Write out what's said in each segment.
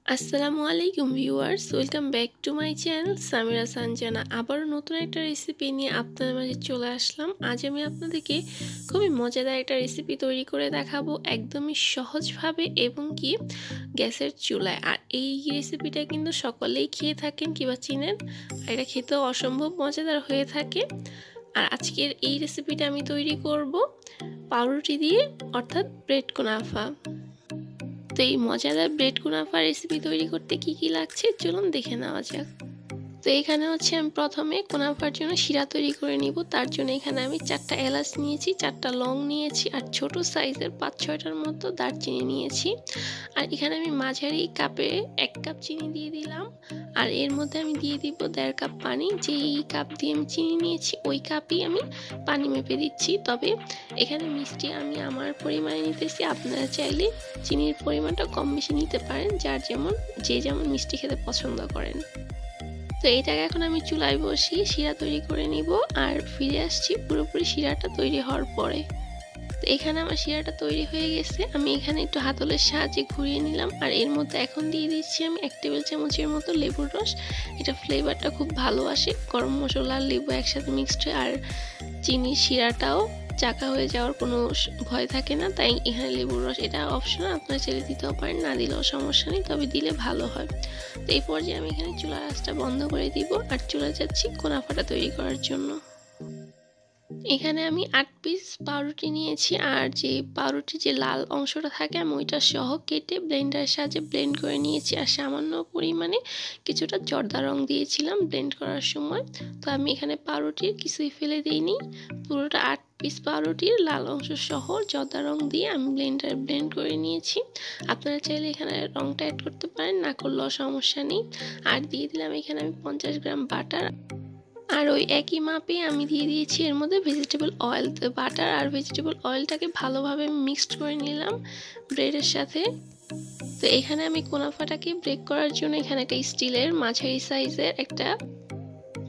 আসসালামু আলাইকুম viewers, welcome back to my channel Samira Sanjana. আবারও নতুন একটা রেসিপি নিয়ে আপনাদের মাঝে চলে আসলাম। আজ আমি আপনাদেরকে খুবই মজাদার একটা রেসিপি তৈরি করে দেখাবো, একদমই সহজভাবে এবং কি গ্যাসের চুলায়। আর এই রেসিপিটা কিন্তু সকলেই খেয়ে থাকেন কিংবা চিনেন, আর এটা খেতেও অসম্ভব মজাদার হয়ে থাকে। আর আজকের এই রেসিপিটা আমি তৈরি করব পাউরুটি দিয়ে, অর্থাৎ ব্রেড কুনাফা। তো এই মজাদার ব্রেড কুনাফা রেসিপি তৈরি করতে কি কি লাগছে চলুন দেখে নেওয়া যাক। তো এখানে আমি প্রথমে কুনাফার জন্য শিরা তৈরি করে নিব। তার জন্য এখানে আমি 4টা এলাচ নিয়েছি, 4টা লং নিয়েছি, আর ছোট সাইজের 5-6টার মতো দারচিনি নিয়েছি। আর এখানে আমি মাঝারি কাপে 1 কাপ চিনি দিয়ে দিলাম। আর এর মধ্যে আমি দিয়ে দিব 1.5 কাপ পানি। যেই কাপ দিয়ে আমি চিনি নিয়েছি ওই কাপই আমি পানি মেপে দিচ্ছি। তবে এখানে মিষ্টি আমি আমার পরিমাণে নিতেছি, আপনারা চাইলে চিনির পরিমাণটা কম বেশি নিতে পারেন, যে যেমন মিষ্টি খেতে পছন্দ করেন। তো এইটাকে এখন আমি চুলায় বসিয়ে শিরা তৈরি করে নিব। আর ফিরে আসছি পুরোপুরি শিরাটা তৈরি হওয়ার পরে। তো এখানে আমার শিরাটা তৈরি হয়ে গেছে। আমি এখানে একটু হাতলের সাহায্যে ঘুরিয়ে নিলাম। আর এর মধ্যে এখন দিয়ে দিচ্ছি আমি 1 টেবিল চামচের মতো লেবুর রস। এটা ফ্লেভারটা খুব ভালো আসে, গরম মশলা আর লেবু একসাথে মিক্সড হয়ে। আর চিনি শিরাটাও চাকা হয়ে যাওয়ার কোনো ভয় থাকে না, তাই এখানে লেবুর রস এটা অপশনাল, আপনারা চাইলে দিতেও পারেন, না দিলেও সমস্যা নেই, তবে দিলে ভালো হয়। তো এই পর্যায়ে আমি এখানে চুলার আঁচটা বন্ধ করে দিব আর চলে যাচ্ছি কুনাফাটা তৈরি করার জন্য। এখানে আমি 8 পিস পাউরুটি নিয়েছি। আর যে পাউরুটির যে লাল অংশটা থাকে আমি ওইটা সহ কেটে ব্লেন্ডারের সাহায্যে ব্লেন্ড করে নিয়েছি। আর সামান্য পরিমাণে কিছুটা জর্দা রং দিয়েছিলাম ব্লেন্ড করার সময়। তো আমি এখানে পাউরুটির কিছুই ফেলে দিইনি, পুরোটা 8 পিস পাউরুটির লাল অংশ সহ জর্দা রং দিয়ে আমি ব্লেন্ডারে ব্লেন্ড করে নিয়েছি। আপনারা চাইলে এখানে রংটা অ্যাড করতে পারেন, না করলেও সমস্যা নেই। আর দিয়ে দিলাম এখানে আমি 50 গ্রাম বাটার। আর ওই একই মাপে আমি দিয়ে দিয়েছি এর মধ্যে ভেজিটেবল অয়েল। তো বাটার আর ভেজিটেবল অয়েলটাকে ভালোভাবে মিক্সড করে নিলাম ব্রেডের সাথে। তো এখানে আমি কুনাফাটাকে ব্রেক করার জন্য এখানে একটা স্টিলের মাঝারি সাইজের একটা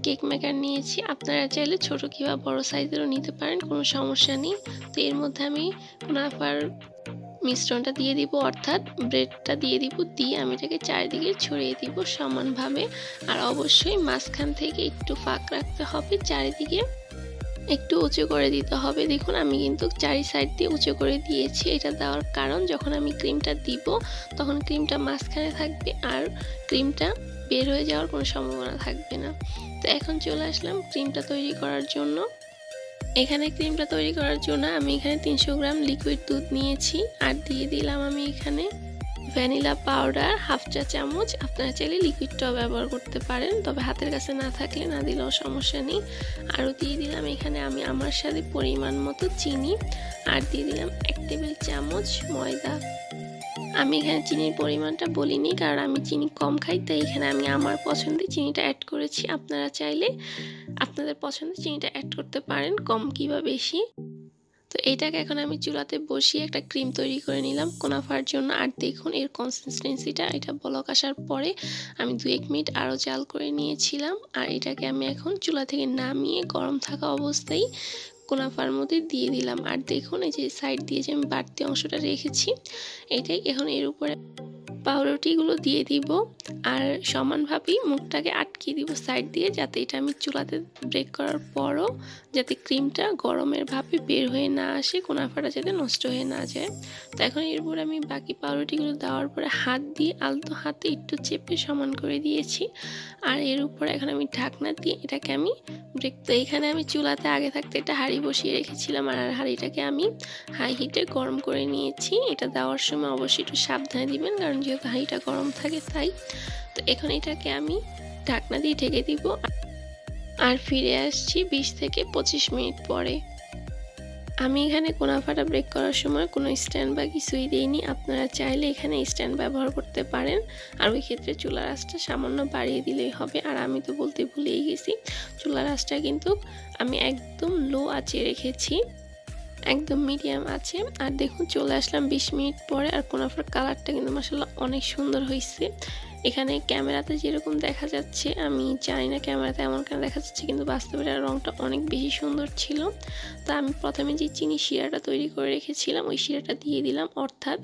কেক মেকার নিয়েছি। আপনারা চাইলে ছোট কিংবা বড় সাইজেরও নিতে পারেন, কোনো সমস্যা নেই। তো এর মধ্যে আমি কুনাফার মিশ্রণটা দিয়ে দিব, অর্থাৎ ব্রেডটা দিয়ে দিব। দিয়ে আমি এটাকে চারিদিকে ছড়িয়ে দিব সমানভাবে। আর অবশ্যই মাঝখান থেকে একটু ফাঁক রাখতে হবে, চারিদিকে একটু উঁচু করে দিতে হবে। দেখুন আমি কিন্তু চারি সাইড দিয়ে উঁচু করে দিয়েছি। এটা দেওয়ার কারণ যখন আমি ক্রিমটা দিব তখন ক্রিমটা মাঝখানে থাকবে আর ক্রিমটা বের হয়ে যাওয়ার কোনো সম্ভাবনা থাকবে না। তো এখন চলে আসলাম ক্রিমটা তৈরি করার জন্য। এখানে ক্রিমটা তৈরি করার জন্য আমি এখানে 300 গ্রাম লিকুইড দুধ নিয়েছি। আর দিয়ে দিলাম আমি এখানে ভ্যানিলা পাউডার 1/2 চা চামচ। আপনারা চাইলে লিকুইডটাও ব্যবহার করতে পারেন, তবে হাতের কাছে না থাকলে না দিলেও সমস্যা নেই। আরও দিয়ে দিলাম এখানে আমি আমার সাথে পরিমাণ মতো চিনি। আর দিয়ে দিলাম 1 টেবিল চামচ ময়দা। আমি এখানে চিনির পরিমাণটা বলিনি, কারণ আমি চিনি কম খাই, তাই এখানে আমি আমার পছন্দে চিনিটা অ্যাড করেছি। আপনারা চাইলে আপনাদের পছন্দে চিনিটা অ্যাড করতে পারেন, কম কিংবা বেশি। তো এইটাকে এখন আমি চুলাতে বসিয়ে একটা ক্রিম তৈরি করে নিলাম কুনাফার জন্য। আর দেখুন এর কনসিস্টেন্সিটা, এটা বলক আসার পরে আমি 2-1 মিনিট আরও জাল করে নিয়েছিলাম। আর এটাকে আমি এখন চুলা থেকে নামিয়ে গরম থাকা অবস্থায় কুনাফার মধ্যে দিয়ে দিলাম। আর দেখুন এই যে সাইড দিয়ে যে আমি বাড়তি অংশটা রেখেছি, এটাই এখন এর উপরে পাউরুটিগুলো দিয়ে দিব। আর সমানভাবেই মুখটাকে আটকে দিব সাইড দিয়ে, যাতে এটা আমি চুলাতে ব্রেক করার পরও যাতে ক্রিমটা গরমের ভাবে বের হয়ে না আসে, কুনাফাটা যাতে নষ্ট হয়ে না যায়। তো এখন এরপরে আমি বাকি পাউরুটিগুলো দেওয়ার পরে হাত দিয়ে আলতো হাতে একটু চেপে সমান করে দিয়েছি। আর এর উপরে এখন আমি ঢাকনা দিয়ে এটাকে আমি ব্রেক। তো এখানে আমি চুলাতে আগে থাকতে একটা হাঁড়ি বসিয়ে রেখেছিলাম। আর হাঁড়িটাকে আমি হাই হিটে গরম করে নিয়েছি। এটা দেওয়ার সময় অবশ্যই একটু সাবধানে দিবেন, কারণ যেহেতু হাঁড়িটা গরম থাকে তাই। তো এখন এটাকে আমি ঢাকনা দিয়ে ঢেকে দিব। আর ফিরে আসছি 20 থেকে 25 মিনিট পরে। আমি এখানে কুনাফাটা ব্রেক করার সময় কোনো স্ট্যান্ড বা কিছুই দিইনি, আপনারা চাইলে এখানে স্ট্যান্ড ব্যবহার করতে পারেন। আর ওই ক্ষেত্রে চুলার আঁচটা সামান্য বাড়িয়ে দিলেই হবে। আর আমি তো বলতে ভুলেই গেছি, চুলার আঁচটা কিন্তু আমি একদম লো আঁচে রেখেছি, একদম মিডিয়াম আছে। আর দেখুন চলে আসলাম 20 মিনিট পরে। আর কুনাফার কালারটা কিন্তু মাশাআল্লাহ অনেক সুন্দর হয়েছে। এখানে ক্যামেরাতে যেরকম দেখা যাচ্ছে, আমি জানি না ক্যামেরাতে এমন কেন দেখা যাচ্ছে, কিন্তু বাস্তবে রংটা অনেক বেশি সুন্দর ছিল। তা আমি প্রথমে যে চিনি শিরাটা তৈরি করে রেখেছিলাম ওই শিরাটা দিয়ে দিলাম, অর্থাৎ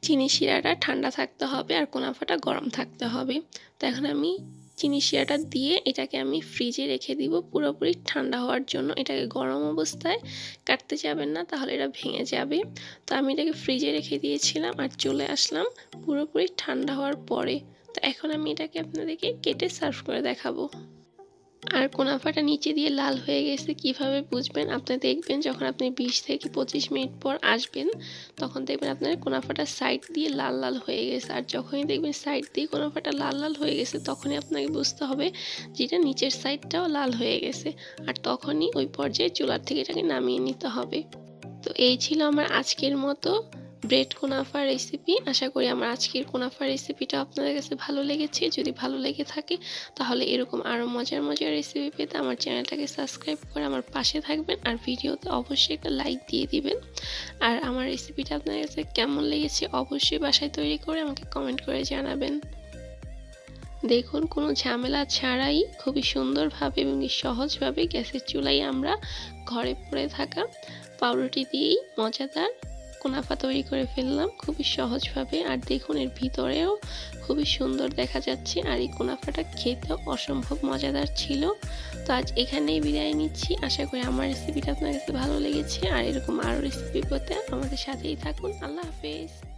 চিনি শিরাটা ঠান্ডা থাকতে হবে আর কুনাফাটা গরম থাকতে হবে। তো এখন আমি চিনি শিরাটা দিয়ে এটাকে আমি ফ্রিজে রেখে দিব পুরোপুরি ঠান্ডা হওয়ার জন্য। এটাকে গরম অবস্থায় কাটতে যাবেন না, তাহলে এটা ভেঙে যাবে। তো আমি এটাকে ফ্রিজে রেখে দিয়েছিলাম আর চলে আসলাম পুরোপুরি ঠান্ডা হওয়ার পরে। তো এখন আমি এটাকে আপনাদেরকে কেটে সার্ভ করে দেখাবো। আর কুনাফাটা নিচে দিয়ে লাল হয়ে গেছে কিভাবে বুঝবেন? আপনি দেখবেন যখন আপনি 20 থেকে 25 মিনিট পর আসবেন, তখন দেখবেন আপনার কুনাফাটা সাইড দিয়ে লাল লাল হয়ে গেছে। আর যখনই দেখবেন সাইড দিয়ে কুনাফাটা লাল লাল হয়ে গেছে, তখনই আপনাকে বুঝতে হবে যে এটা নিচের সাইডটাও লাল হয়ে গেছে। আর তখনই ওই পর্যায়ে চুলার থেকে এটাকে নামিয়ে নিতে হবে। তো এই ছিল আমার আজকের মতো ব্রেড কুনাফা রেসিপি। আশা করি আমার আজকের কুনাফা রেসিপিটা আপনাদের কাছে ভালো লেগেছে। যদি ভালো লেগে থাকে তাহলে এরকম আরও মজার মজার রেসিপি পেতে আমার চ্যানেলটাকে সাবস্ক্রাইব করে আমার পাশে থাকবেন। আর ভিডিওতে অবশ্যই একটা লাইক দিয়ে দিবেন। আর আমার রেসিপিটা আপনাদের কাছে কেমন লেগেছে অবশ্যই বাসায় তৈরি করে আমাকে কমেন্ট করে জানাবেন। দেখুন, কোনো ঝামেলা ছাড়াই খুবই সুন্দরভাবে এবং সহজভাবে গ্যাসের চুলায় আমরা ঘরে পড়ে থাকা পাউরুটি দিয়েই মজাদার কুনাফা তৈরি করে ফেললাম খুবই সহজভাবে। আর দেখুন, এর ভিতরেও খুবই সুন্দর দেখা যাচ্ছে। আর এই কুনাফাটা খেতেও অসম্ভব মজাদার ছিল। তো আজ এখানেই বিদায় নিচ্ছি। আশা করি আমার রেসিপিটা আপনার কাছে ভালো লেগেছে। আর এরকম আরও রেসিপি পেতে আমাদের সাথেই থাকুন। আল্লাহ হাফেজ।